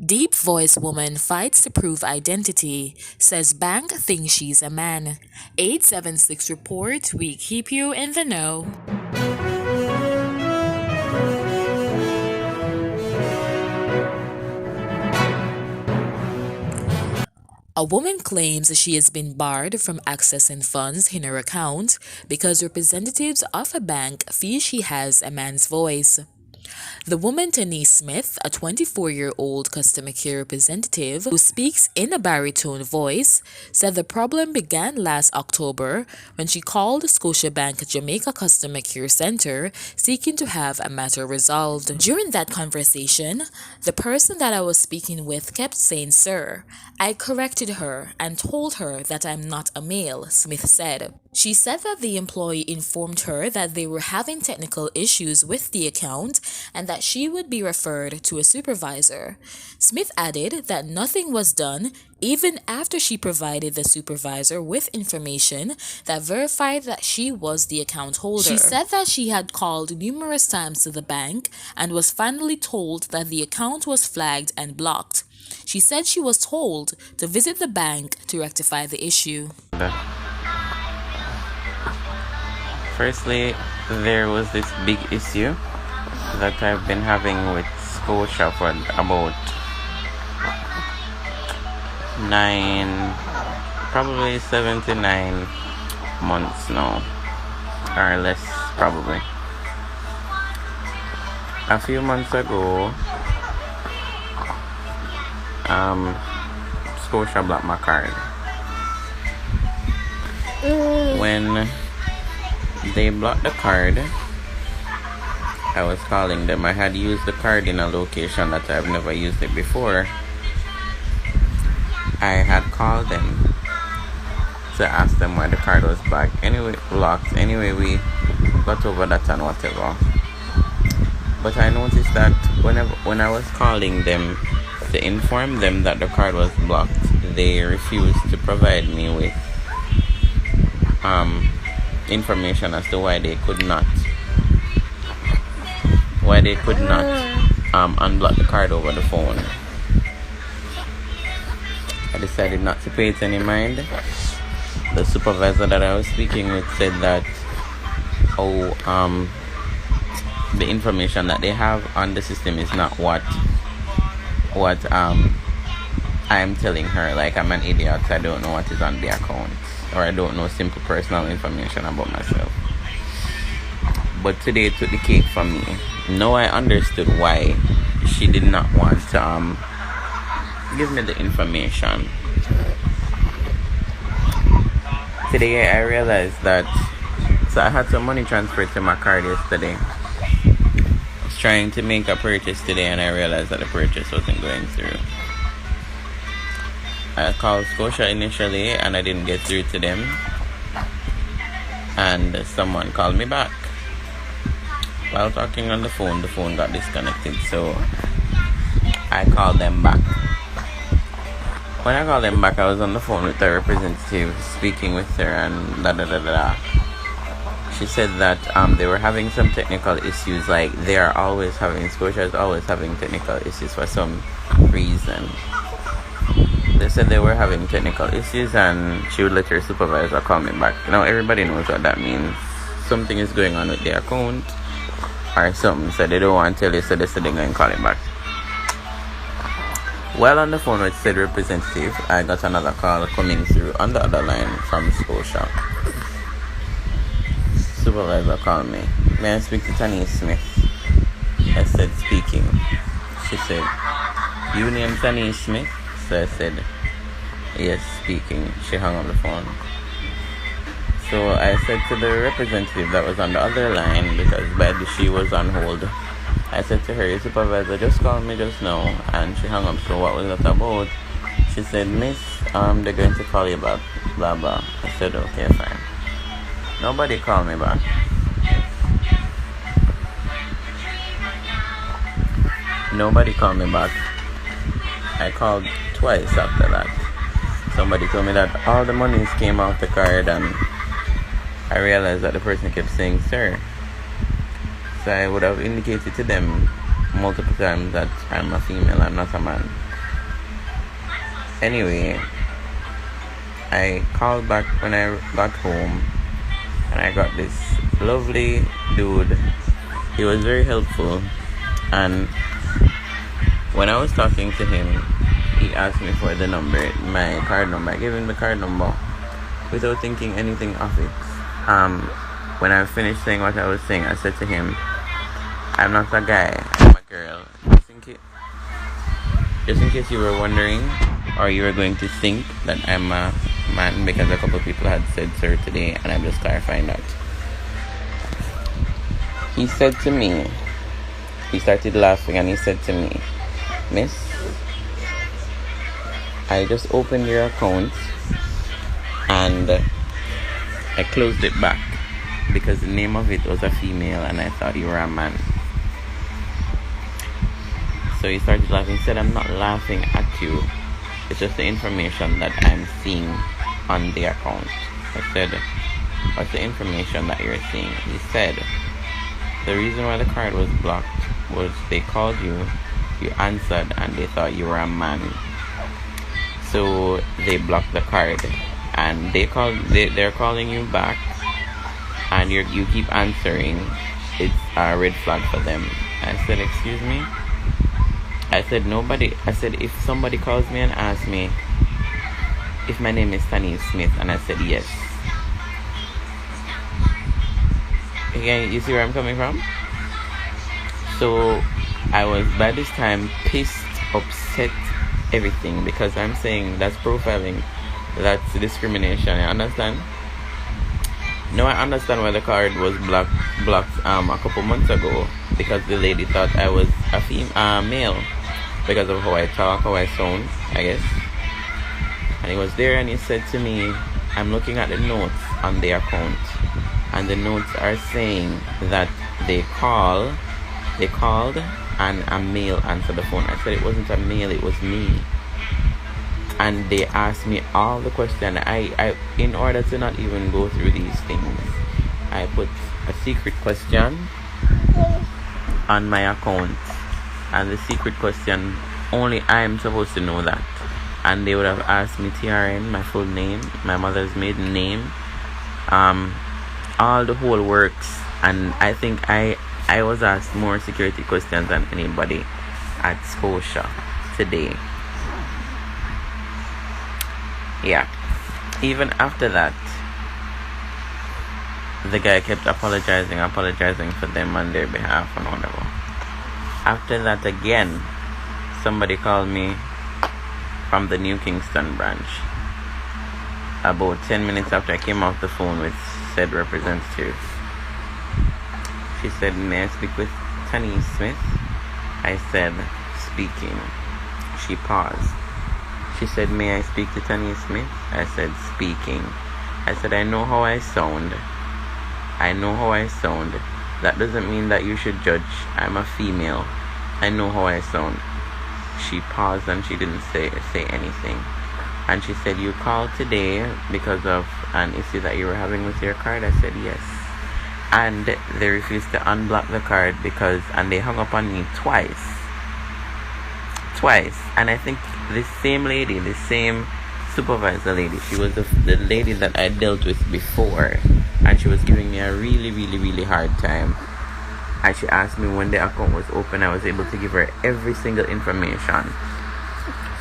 Deep voice woman fights to prove identity, says bank thinks she's a man. 876 report, we keep you in the know. A woman claims she has been barred from accessing funds in her account because representatives of a bank feel she has a man's voice. The woman Tanice Smith, a 24-year-old customer care representative who speaks in a baritone voice, said the problem began last October when she called Scotiabank Jamaica Customer Care Center seeking to have a matter resolved. During that conversation, the person that I was speaking with kept saying sir. I corrected her and told her that I'm not a male, Smith said. She said that the employee informed her that they were having technical issues with the account and that she would be referred to a supervisor. Smith added that nothing was done even after she provided the supervisor with information that verified that she was the account holder. She said that she had called numerous times to the bank and was finally told that the account was flagged and blocked. She said she was told to visit the bank to rectify the issue. Firstly, there was this big issue that I've been having with Scotia for about 7 to 9 months now, or less probably. A few months ago, Scotia blocked my card. When they blocked the card, I was calling them. I had used the card in a location that I've never used it before. I had called them to ask them why the card was blocked. Anyway, we got over that and whatever. But I noticed that when I was calling them to inform them that the card was blocked, they refused to provide me with information as to why they could not unblock the card over the phone. I decided not to pay it any mind. The supervisor that I was speaking with said that the information that they have on the system is not what I'm telling her. Like, I'm an idiot, I don't know what is on the account, or I don't know simple personal information about myself. But today took the cake for me. Now I understood why she did not want to give me the information. Today I realized that, so I had some money transferred to my card yesterday. I was trying to make a purchase today and I realized that the purchase wasn't going through. I called Scotia initially and I didn't get through to them, and someone called me back. While talking on the phone got disconnected, so I called them back. When I called them back, I was on the phone with the representative speaking with her, and she said that they were having some technical issues. Like, Scotia is always having technical issues for some reason. They said they were having technical issues and she would let her supervisor call me back. Now everybody knows what that means. Something is going on with the account or something, so they don't want to tell you, so they said they're going to call it back. While on the phone with said representative, I got another call coming through on the other line from Scotia. Supervisor called me. May I speak to Tanice Smith? I said, speaking. She said, you named Tanice Smith? So I said, yes, speaking. She hung up the phone. So I said to the representative that was on the other line, because she was on hold, I said to her, your supervisor just called me just now, and she hung up. So what was that about? She said, miss, they're going to call you back, blah blah. I said, okay, fine. Nobody called me back. Nobody called me back. I called twice after that. Somebody told me that all the monies came off the card, and I realized that the person kept saying sir. So I would have indicated to them multiple times that I'm a female, I'm not a man. Anyway, I called back when I got home, and I got this lovely dude. He was very helpful, and when I was talking to him, he asked me for the number, my card number. I gave him the card number without thinking anything of it. When I finished saying what I was saying, I said to him, I'm not a guy, I'm a girl. Just in case you were wondering, or you were going to think that I'm a man, because a couple of people had said sir today, and I'm just clarifying that. He said to me, he started laughing, and he said to me, Miss, I just opened your account and I closed it back because the name of it was a female and I thought you were a man. So he started laughing. He said, I'm not laughing at you. It's just the information that I'm seeing on the account. I said, what's the information that you're seeing? He said, the reason why the card was blocked was they called you, you answered, and they thought you were a man. So they blocked the card, and they're calling you back, and you keep answering. It's a red flag for them. I said, excuse me? I said, if somebody calls me and asks me if my name is Tanice Smith, and I said yes. Again, you see where I'm coming from? So I was by this time pissed, upset, everything, because I'm saying that's profiling, that's discrimination. You understand? Now I understand why the card was blocked a couple months ago, because the lady thought I was a male because of how I talk, how I sound, I guess. And he was there and he said to me, I'm looking at the notes on the account, and the notes are saying that they called and a male answered the phone. I said it wasn't a male, it was me. And they asked me all the questions. I in order to not even go through these things, I put a secret question on my account, and the secret question, only I am supposed to know that. And they would have asked me TRN, my full name, my mother's maiden name, all the whole works. And I think I was asked more security questions than anybody at Scotia today. Yeah. Even after that, the guy kept apologizing for them on their behalf and whatever. After that again, somebody called me from the New Kingston branch. About 10 minutes after I came off the phone with said representative, she said, may I speak with Tanice Smith? I said, speaking. She paused. She said, may I speak to Tanice Smith? I said, speaking. I said, I know how I sound. That doesn't mean that you should judge. I'm a female. I know how I sound. She paused and she didn't say anything. And she said, you called today because of an issue that you were having with your card? I said, yes. And they refused to unblock the card and they hung up on me twice. And I think this same lady, the same supervisor lady, she was the lady that I dealt with before, and she was giving me a really, really, really hard time. And she asked me when the account was open. I was able to give her every single information.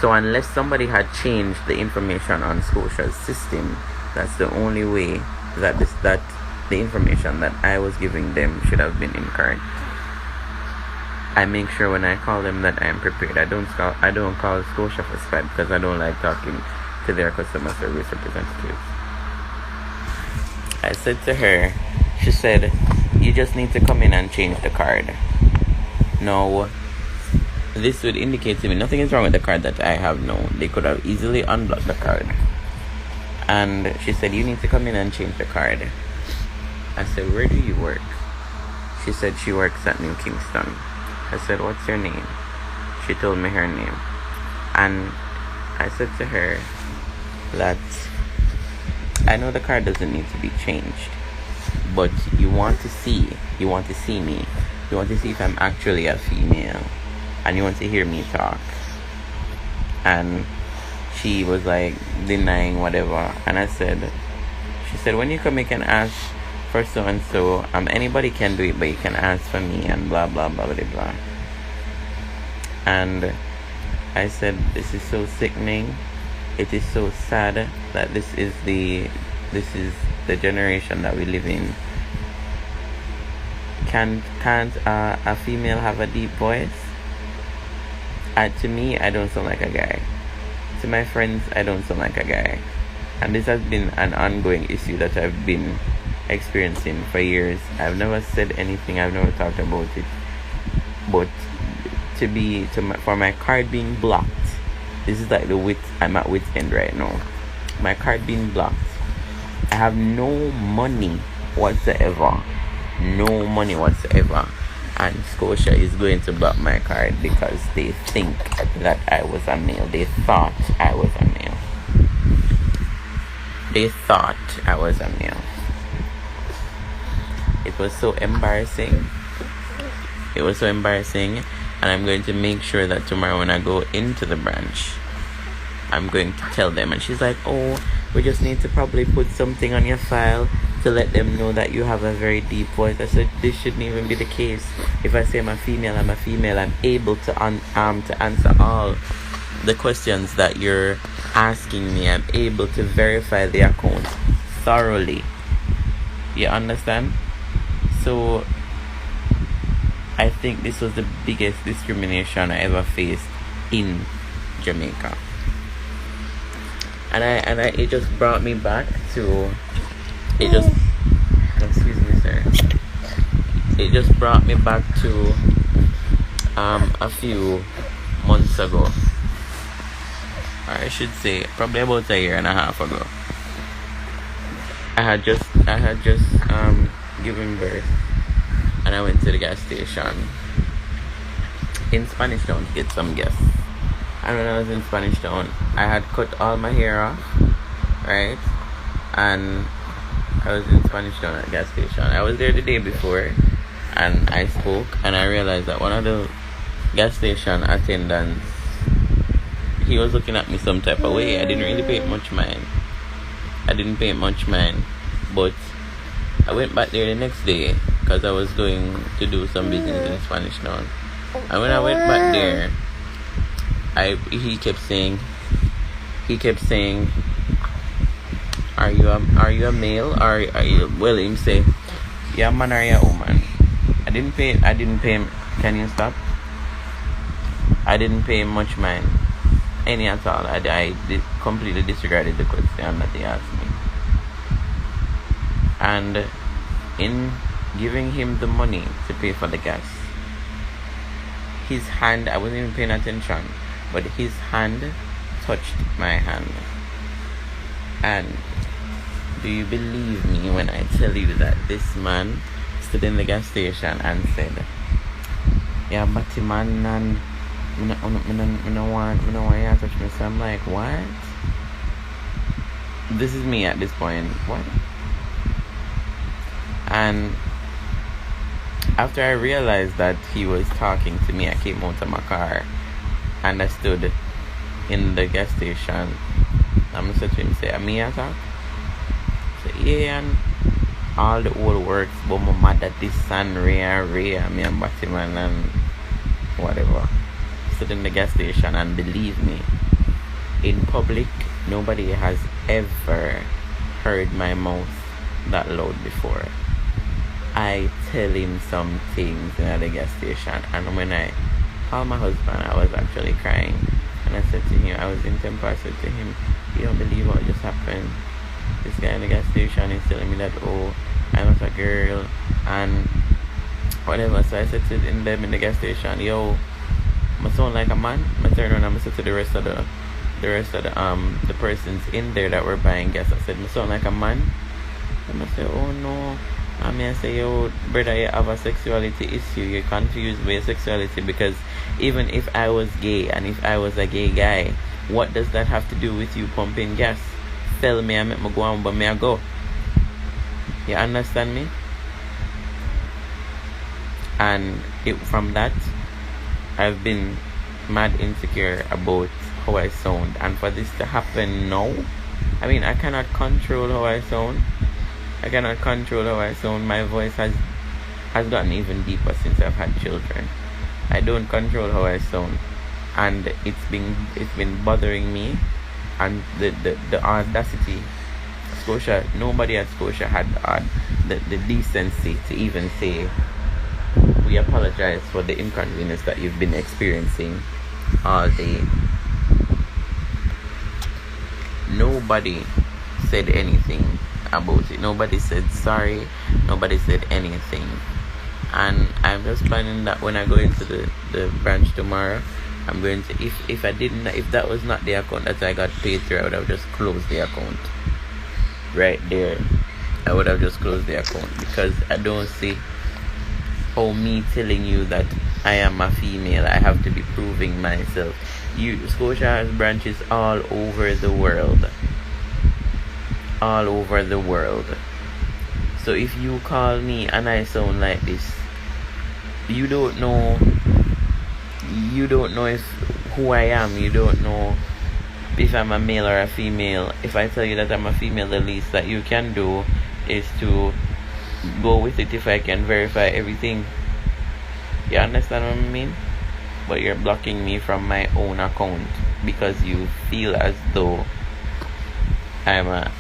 So unless somebody had changed the information on Scotia's system, that's the only way that the information that I was giving them should have been incorrect. I make sure when I call them that I am prepared. I don't call Scotia for spam because I don't like talking to their customer service representatives. I said to her, she said, you just need to come in and change the card. No, this would indicate to me nothing is wrong with the card that I have now. They could have easily unblocked the card. And she said, you need to come in and change the card. I said, where do you work? She said she works at New Kingston. I said, what's your name? She told me her name. And I said to her that I know the card doesn't need to be changed, but you want to see me. You want to see if I'm actually a female, and you want to hear me talk. And she was like denying whatever. And she said, when you come, you can ask for so and so. Anybody can do it, but you can ask for me and blah blah blah blah blah. And I said, this is so sickening. It is so sad that this is the generation that we live in. Can't a female have a deep voice? To me, I don't sound like a guy. To my friends, I don't sound like a guy. And this has been an ongoing issue that I've been experiencing for years. I've never said anything. I've never talked about it. But for my card being blocked, this is like I'm at wit's end right now. My card being blocked. I have no money whatsoever. No money whatsoever. And Scotia is going to block my card because they think that I was a male. They thought I was a male. They thought I was a male. It was so embarrassing. It was so embarrassing. And I'm going to make sure that tomorrow when I go into the branch, I'm going to tell them. And she's like, oh, we just need to probably put something on your file to let them know that you have a very deep voice. I said, this shouldn't even be the case. If I say I'm a female, I'm a female. I'm able to answer all the questions that you're asking me. I'm able to verify the account thoroughly. You understand? So I think this was the biggest discrimination I ever faced in Jamaica. And it just brought me back to excuse me, sir. It just brought me back to a few months ago. Or I should say probably about a year and a half ago. I had just given birth, and I went to the gas station in Spanish Town to get some gas. And when I was in Spanish Town, I had cut all my hair off, right? And I was in Spanish Town at the gas station. I was there the day before, and I spoke, and I realized that one of the gas station attendants, he was looking at me some type of way. I didn't really pay much mind. But I went back there the next day because I was going to do some business in Spanish Town. And when I went back there, he kept saying, are you a male, or are you, well, him say, yeah, man, or you a woman? I didn't pay him. Can you stop? I didn't pay him much mind, any at all. I completely disregarded the question that he asked me. And in giving him the money to pay for the gas, his hand, I wasn't even paying attention, but his hand touched my hand. And do you believe me when I tell you that this man stood in the gas station and said, yeah, but man, and I don't want you to touch me. So I'm like, what? This is me at this point. What? And after I realized that he was talking to me, I came out of my car and I stood in the gas station. I'm said to him, say, "Am I talk?" Say, yeah, and all the old works, but my mother, this and Ray, me and Batman and whatever. Stood in the gas station, and believe me, in public, nobody has ever heard my mouth that loud before. I tell him some things in the gas station, and when I called my husband, I was actually crying, and I said to him, I was in temper, I said to him, you don't believe what just happened. This guy in the gas station is telling me that, oh, I'm not a girl, and whatever. So I said to them in the gas station, yo, I sound like a man. I turned around and I said to the rest of the persons in there that were buying gas, I said, I sound like a man. And I said, oh no. I say, yo, brother, you have a sexuality issue. You're confused with your sexuality, because even if I was gay and if I was a gay guy, what does that have to do with you pumping gas? Tell me, I make me go on, but me I go. You understand me? And from that, I've been mad insecure about how I sound, and for this to happen now, I mean, I cannot control how I sound. I cannot control how I sound. My voice has gotten even deeper since I've had children. I don't control how I sound, and it's been bothering me. And the audacity, nobody at Scotia had the decency to even say, we apologize for the inconvenience that you've been experiencing all day. Nobody said anything about it. Nobody said sorry. Nobody said anything. And I'm just planning that when I go into the branch tomorrow, I'm going to, if that was not the account that I got paid through, I would have just closed the account. Right there. I would have just closed the account, because I don't see how me telling you that I am a female, I have to be proving myself. Scotia has branches all over the world. All over the world. So if you call me and I sound like this, you don't know if who I am. You don't know if I'm a male or a female. If I tell you that I'm a female, the least that you can do is to go with it if I can verify everything. You understand what I mean? But you're blocking me from my own account because you feel as though I'm a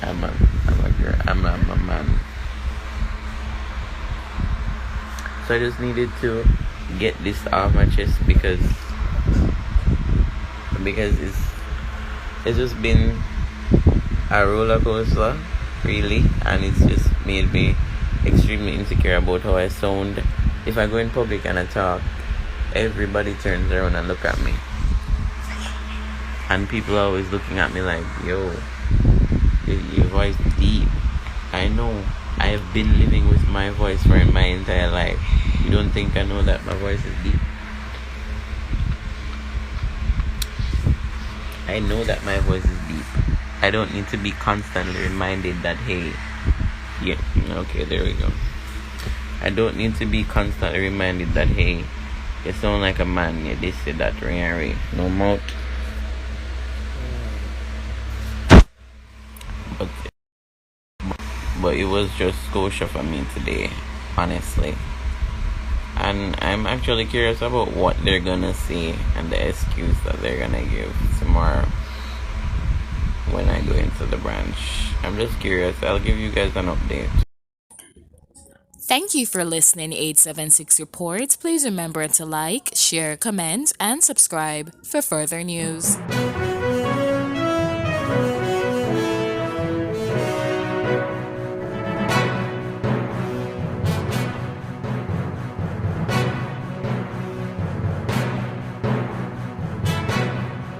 girl, I'm a man. So I just needed to get this off my chest because it's just been a roller coaster, really, and it's just made me extremely insecure about how I sound. If I go in public and I talk, everybody turns around and look at me, and people are always looking at me like, yo, your voice deep. I know, I have been living with my voice for my entire life. You don't think I know that my voice is deep? I know that my voice is deep. I don't need to be constantly reminded that, hey, yeah, okay, there we go. I don't need to be constantly reminded that, hey, you sound like a man, you this, you that, ring. No mouth. But it was just Scotia for me today, honestly. And I'm actually curious about what they're gonna say and the excuse that they're gonna give tomorrow when I go into the branch. I'm just curious. I'll give you guys an update. Thank you for listening 876 Reports. Please remember to like, share, comment, and subscribe for further news.